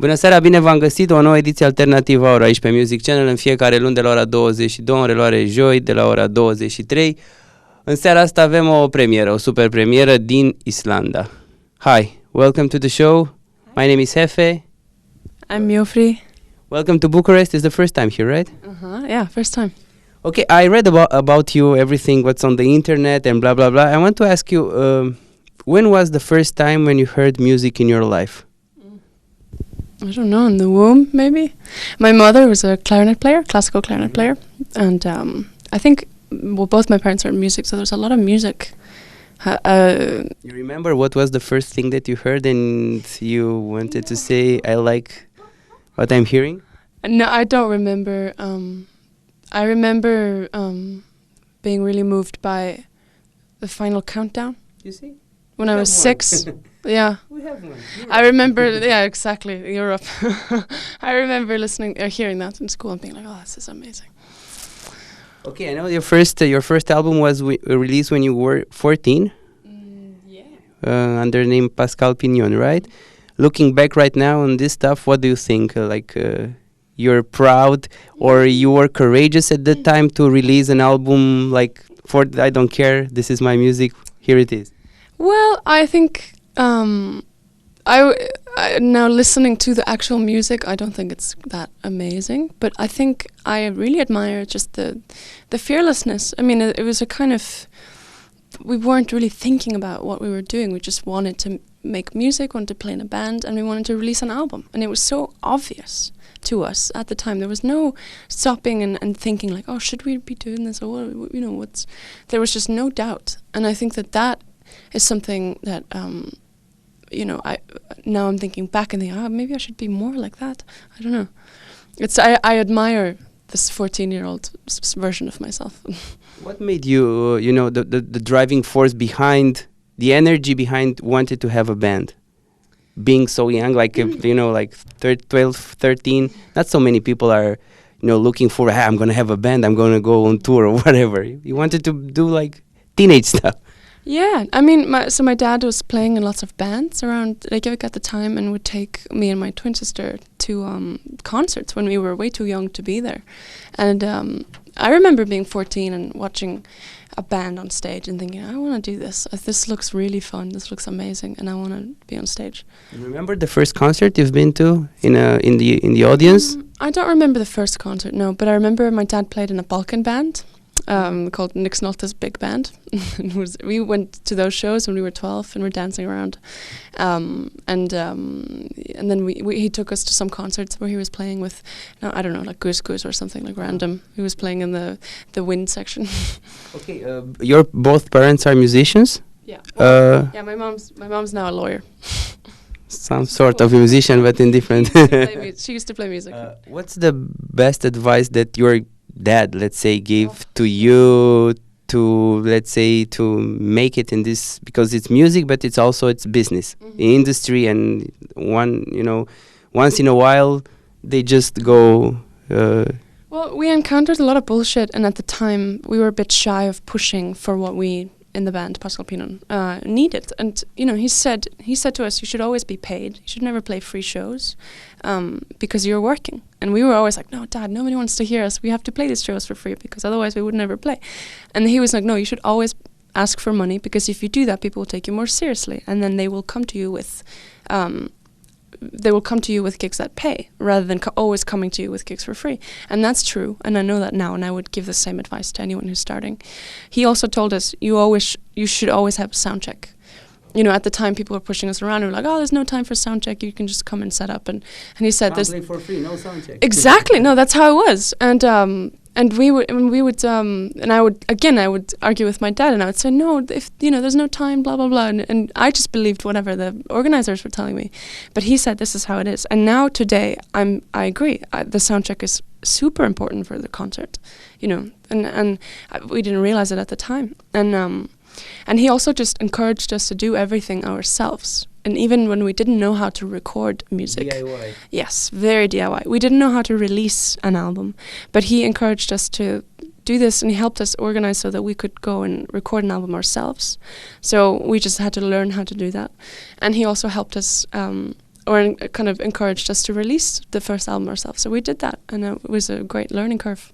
Bună seara, bine v-am găsit, o nouă ediție alternativă Aura aici pe Music Channel în fiecare luni de la ora 22, în reluare joi de la ora 23. În seara asta avem o premieră, o super premieră din Islanda. Hi, welcome to the show. My name is Hefe. I'm Jofri. Welcome to Bucharest. It's the first time here, right? Yeah, first time. Okay, I read about you, everything what's on the internet and blah, blah, blah. I want to ask you, when was the first time when you heard music in your life? I don't know, in the womb, maybe. My mother was a clarinet player, classical clarinet player, and I think, well, both my parents are in music, so there's a lot of music. You remember what was the first thing that you heard and you wanted to say, I like what I'm hearing? No, I don't remember. I remember being really moved by the final countdown. You see? When I was 6. Yeah. We have one. I remember, yeah, exactly, Europe. I remember listening or hearing that in school and being like, oh, this is amazing. Okay, I know your first album was released when you were 14. Yeah. Under the name Pascal Pignon, right? Looking back right now on this stuff, what do you think? You're proud or you were courageous at the time to release an album like, I don't care, this is my music, here it is? Well, I think I now listening to the actual music, I don't think it's that amazing, but I think I really admire just the fearlessness. I mean, it was a kind of, we weren't really thinking about what we were doing. We just wanted to make music, wanted to play in a band, and we wanted to release an album. And it was so obvious to us at the time. There was no stopping and thinking like, oh, should we be doing this? Or, there was just no doubt. And I think that is something that, now I'm thinking back and thinking, maybe I should be more like that. I don't know. I admire this 14-year-old version of myself. What made you, the driving force behind, the energy behind wanted to have a band? Being so young, like, 12, 13, not so many people are, looking for, hey, I'm going to have a band, I'm going to go on tour or whatever. You wanted to do like teenage stuff. Yeah, I mean, my dad was playing in lots of bands around Reykjavik at the time and would take me and my twin sister to concerts when we were way too young to be there. And I remember being 14 and watching a band on stage and thinking, I want to do this. This looks really fun. This looks amazing, and I want to be on stage. You remember the first concert you've been to in the audience? I don't remember the first concert, no, but I remember my dad played in a Balkan band. Called Nick Snolta's Big Band. We went to those shows when we were 12 and we're dancing around. And then he took us to some concerts where he was playing with, I don't know, like Goose Goose or something like random. He was playing in the wind section. Okay, your both parents are musicians? Yeah. Yeah, my mom's now a lawyer. Some sort of musician, but in different. She used to play music. What's the best advice that your dad, let's say, gave to you to, let's say, to make it in this, because it's music, but it's also it's business, industry, and once in a while they just go. Well, we encountered a lot of bullshit, and at the time we were a bit shy of pushing for what we in the band Pascal Pignon needed, and he said to us, you should always be paid. You should never play free shows because you're working. And we were always like, no, Dad, nobody wants to hear us. We have to play these shows for free because otherwise we would never play. And he was like, no, you should always ask for money because if you do that, people will take you more seriously, and then they will come to you with gigs that pay rather than always coming to you with gigs for free. And that's true, and I know that now, and I would give the same advice to anyone who's starting. He also told us you should always have a sound check. At the time people were pushing us around and we were like, oh, there's no time for sound check, you can just come and set up, and he said this for free, no sound check. Exactly, no, that's how it was. And I would argue with my dad, and I would say, no, if there's no time, blah blah blah, and I just believed whatever the organizers were telling me. But he said this is how it is, and now today I agree. The sound check is super important for the concert, and we didn't realize it at the time, and he also just encouraged us to do everything ourselves. And even when we didn't know how to record music. DIY. Yes, very DIY. We didn't know how to release an album, but he encouraged us to do this, and he helped us organize so that we could go and record an album ourselves. So we just had to learn how to do that. And he also helped us kind of encouraged us to release the first album ourselves. So we did that, and it was a great learning curve.